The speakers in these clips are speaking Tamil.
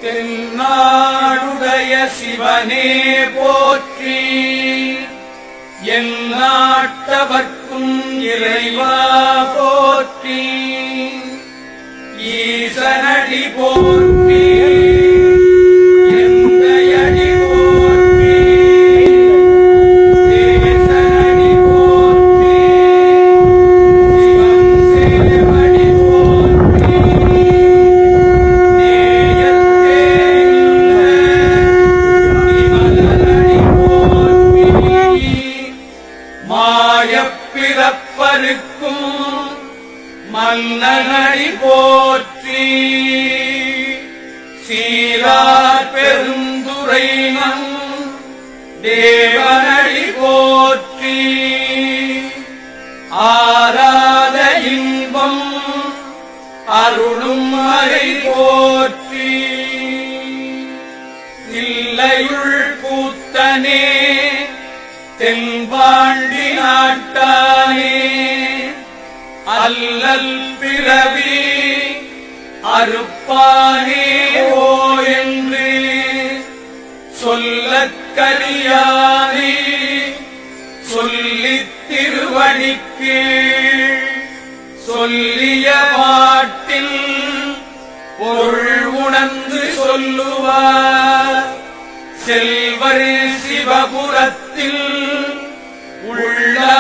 தென்னாடுடைய சிவனே போற்றி, எந்நாட்டவர்க்கும் இறைவா போற்றி, ஈசனடி போற்றி, எந்தையடி போற்றி, தேசனடி போற்றி, சிவம் சேவடி போற்றி, நேயத்தே நிமலனடி போற்றி, மாயப்பிறப்பருக்கும் மன்னனடி போற்றி, சீரார் பெருந்துரைனம் தேவனடி போற்றி, ஆராத இன்பம் அருளும் மறை போற்றி, தில்லையுள் கூத்தனே தென்பாண்டி நாட்டானே, அல்லல் பிறவி அறுப்பானே ஓ என்று சொல்லக்கரியானே, சொல்லித் திருவடிக்கு சொல்லிய பாட்டில் பொருள் உணர்ந்து சொல்லுவார், செல்வர் சிவபுரத்தில் உள்ளா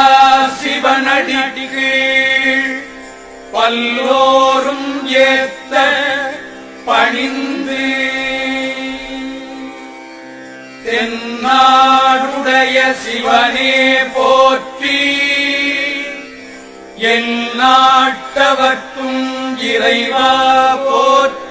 சிவனடிக்கு பல்லோரும் ஏத்த பணிந்து, தென்னாடுடைய சிவனே போற்றி, எந்நாட்டவர்க்கும் இறைவா போற்றி.